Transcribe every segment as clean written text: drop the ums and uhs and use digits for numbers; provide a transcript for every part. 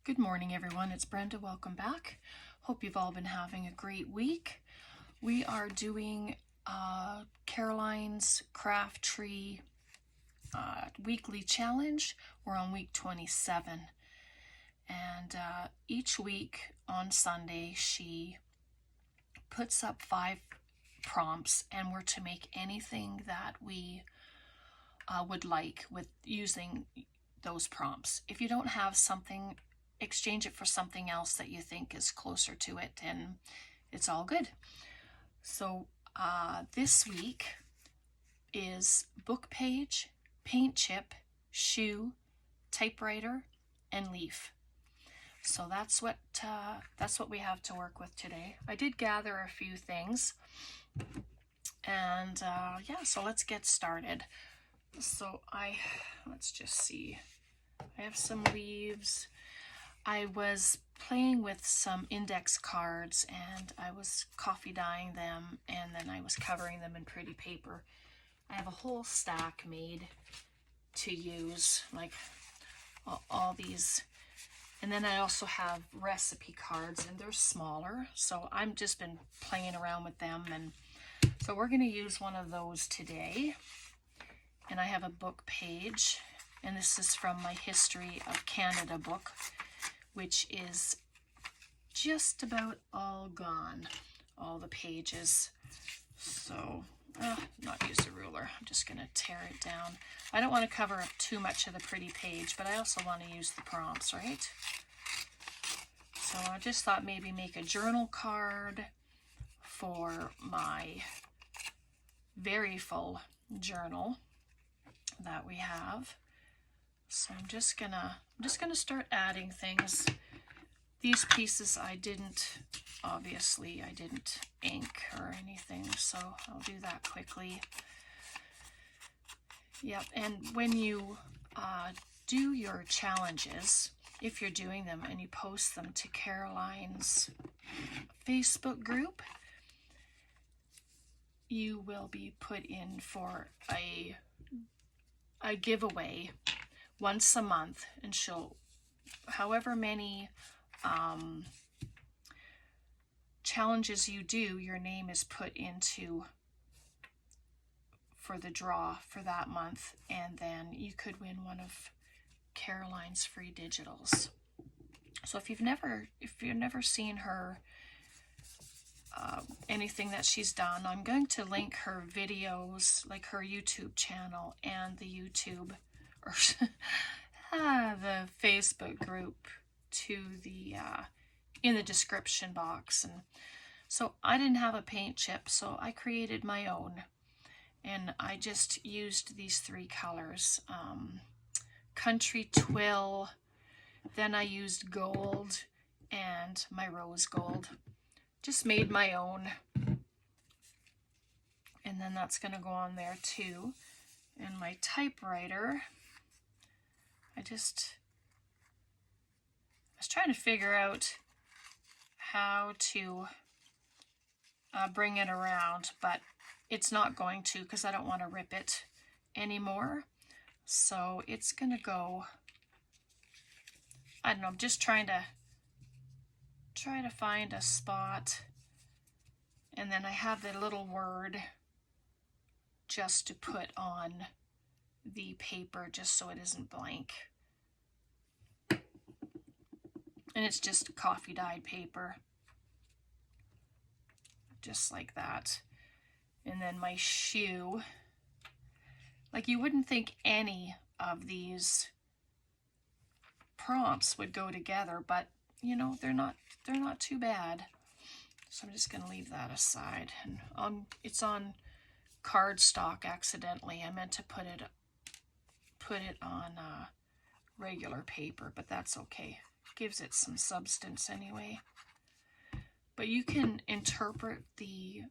Good morning, everyone. It's Brenda. Welcome back. Hope you've all been having a great week. We are doing Caroline's Craft Tree weekly challenge. We're on week 27. And each week on Sunday, she puts up 5 prompts, and we're to make anything that we would like with using those prompts. If you don't have something, exchange it for something else that you think is closer to it, and it's all good. So this week is book page, paint chip, shoe, typewriter, and leaf. So that's what we have to work with today. I did gather a few things, and yeah, so let's get started. So let's just see. I have some leaves. I was playing with some index cards, and I was coffee dyeing them, and then I was covering them in pretty paper. I have a whole stack made to use, like all these. And then I also have recipe cards, and they're smaller, so I've just been playing around with them. And so we're going to use one of those today. And I have a book page, and this is from my History of Canada book, which is just about all gone, all the pages. So, not use a ruler. I'm just going to tear it down. I don't want to cover up too much of the pretty page, but I also want to use the prompts, right? So I just thought maybe make a journal card for my very full journal that we have. So I'm just gonna start adding things. These pieces I didn't ink or anything, so I'll do that quickly. Yep, and when you do your challenges, if you're doing them and you post them to Caroline's Facebook group, you will be put in for a giveaway once a month, and she'll, however many challenges you do, your name is put into for the draw for that month, and then you could win one of Caroline's free digitals. So if you've never seen her anything that she's done, I'm going to link her videos, like her YouTube channel and the YouTube or the Facebook group, to the in the description box. And so I didn't have a paint chip, so I created my own, and I just used these 3 colors, Country Twill, then I used gold and my rose gold. Just made my own, and then that's going to go on there too. And my typewriter, I was trying to figure out how to bring it around, but it's not going to, because I don't want to rip it anymore. So it's going to go, I don't know, I'm just trying to find a spot. And then I have the little word just to put on the paper, just so it isn't blank. And it's just coffee dyed paper, just like that. And then my shoe, like, you wouldn't think any of these prompts would go together, but you know, they're not too bad. So I'm just going to leave that aside. And it's on cardstock accidentally. I meant to put it on regular paper, but that's okay. Gives it some substance anyway. But you can interpret the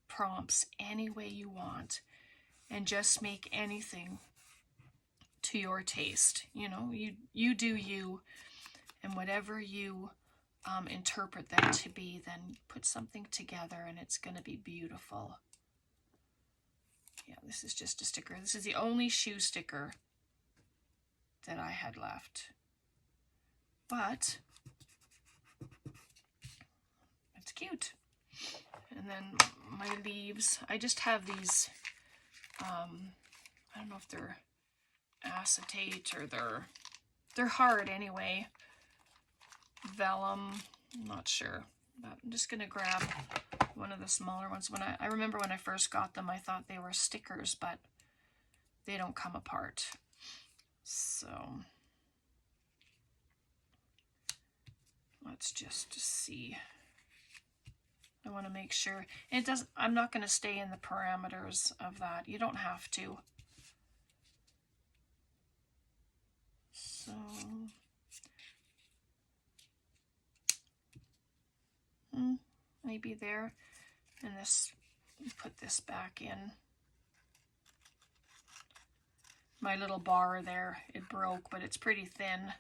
prompts any way you want, and just make anything to your taste. You know, you do you, and whatever you interpret them to be, then put something together, and it's going to be beautiful. Yeah, this is just a sticker. This is the only shoe sticker that I had left. but it's cute. And then my leaves, I just have these, I don't know if they're acetate or they're hard anyway. Vellum, I'm not sure. But I'm just going to grab one of the smaller ones. I remember when I first got them, I thought they were stickers, but they don't come apart. So let's just see. I want to make sure it doesn't. I'm not going to stay in the parameters of that. You don't have to. So maybe there, and this. Put this back in. My little bar there, it broke, but it's pretty thin,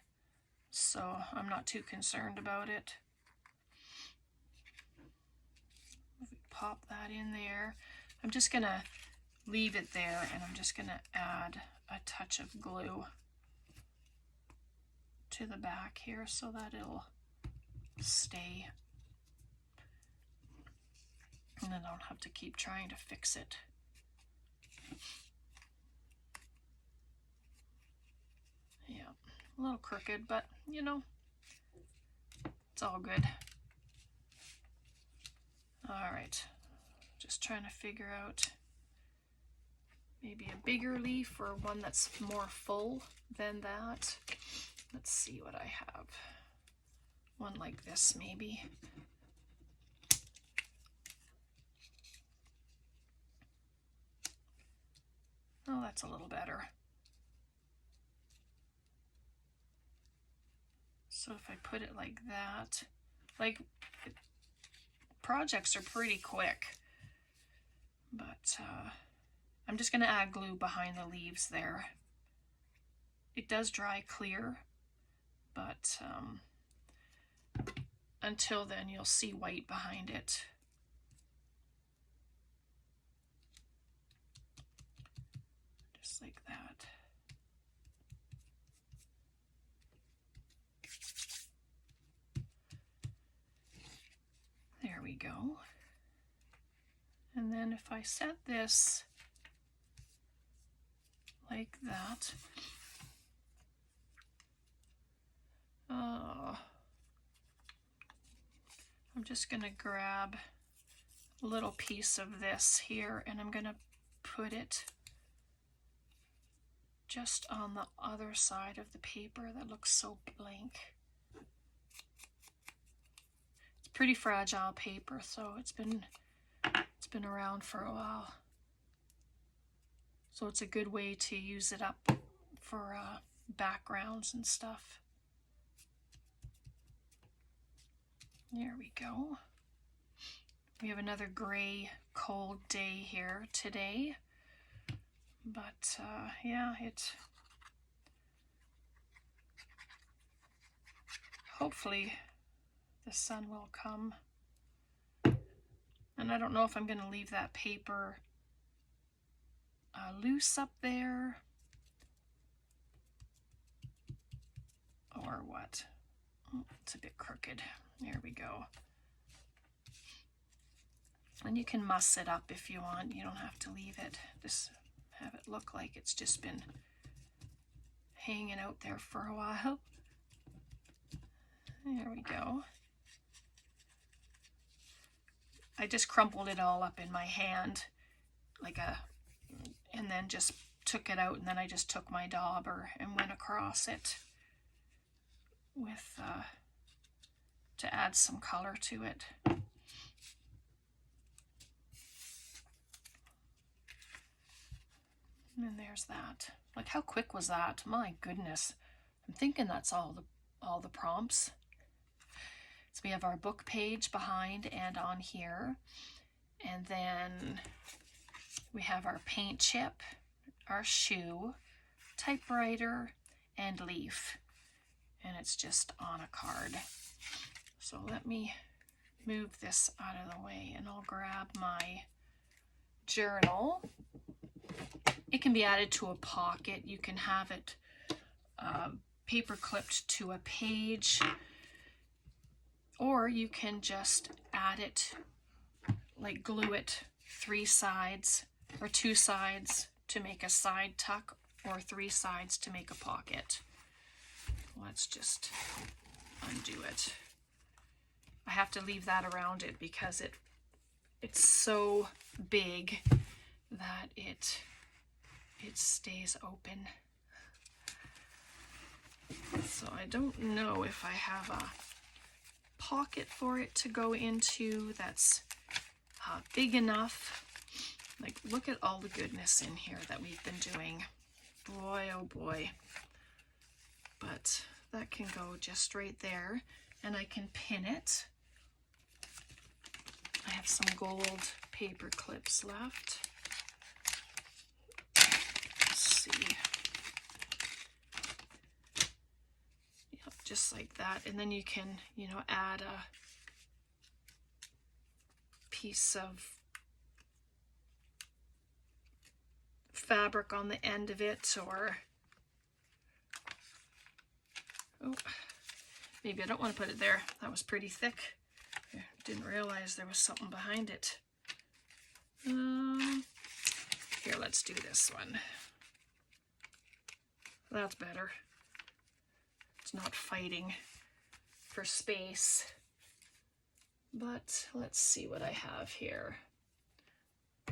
so I'm not too concerned about it. Pop that in there. I'm just gonna leave it there, and I'm just gonna add a touch of glue to the back here so that it'll stay. And then I don't have to keep trying to fix it. Yeah, a little crooked, but you know, it's all good. All right, just trying to figure out maybe a bigger leaf or one that's more full than that. Let's see what I have. One like this maybe. Oh, that's a little better. So if I put it like that, like projects are pretty quick, but I'm just going to add glue behind the leaves there. It does dry clear, but until then you'll see white behind it. Just like that. There we go. And then if I set this like that, I'm just going to grab a little piece of this here, and I'm going to put it just on the other side of the paper that looks so blank. It's pretty fragile paper, so it's been around for a while. So it's a good way to use it up for backgrounds and stuff. There we go. We have another gray, cold day here today. But yeah, hopefully the sun will come. And I don't know if I'm going to leave that paper loose up there or what. Oh, it's a bit crooked. There we go. And you can muss it up if you want. You don't have to leave it. Just have it look like it's just been hanging out there for a while. There we go. I just crumpled it all up in my hand and then just took it out, and then I just took my dauber and went across it with to add some color to it. And there's that. Like, how quick was that? My goodness. I'm thinking that's all the prompts. So we have our book page behind and on here. And then we have our paint chip, our shoe, typewriter, and leaf. And it's just on a card. So let me move this out of the way, and I'll grab my journal. It can be added to a pocket. You can have it paper clipped to a page, or you can just add it, like glue it 3 sides or 2 sides to make a side tuck, or 3 sides to make a pocket. Let's just undo it. I have to leave that around it because it's so big that it stays open. So I don't know if I have a pocket for it to go into that's big enough. Like, look at all the goodness in here that we've been doing. Boy, oh boy. But that can go just right there, and I can pin it. I have some gold paper clips left. Let's see. Yep, just like that. And then you can, add a piece of fabric on the end of it, or maybe I don't want to put it there. That was pretty thick. I didn't realize there was something behind it. Here, let's do this one. That's better. It's not fighting for space. But let's see what I have here.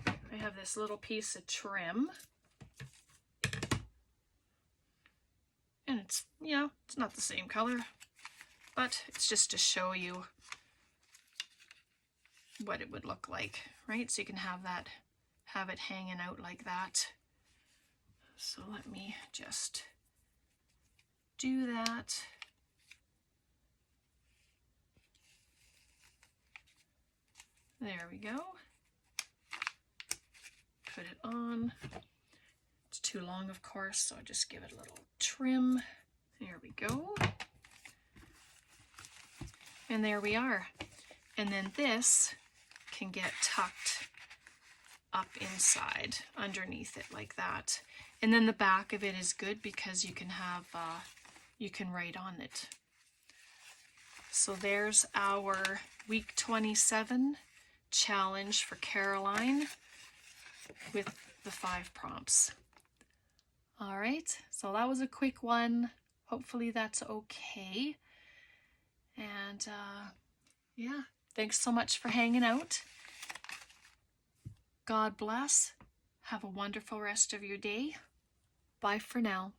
I have this little piece of trim. And it's not the same color, but it's just to show you what it would look like, right? So you can have it hanging out like that. So let me just do that. There we go. Put it on. It's too long, of course, so I just give it a little trim. There we go. And there we are. And then this can get tucked up inside underneath it like that. And then the back of it is good because you can have, you can write on it. So there's our week 27 challenge for Caroline with the 5 prompts. All right, so that was a quick one. Hopefully that's okay. And yeah, thanks so much for hanging out. God bless. Have a wonderful rest of your day. Bye for now.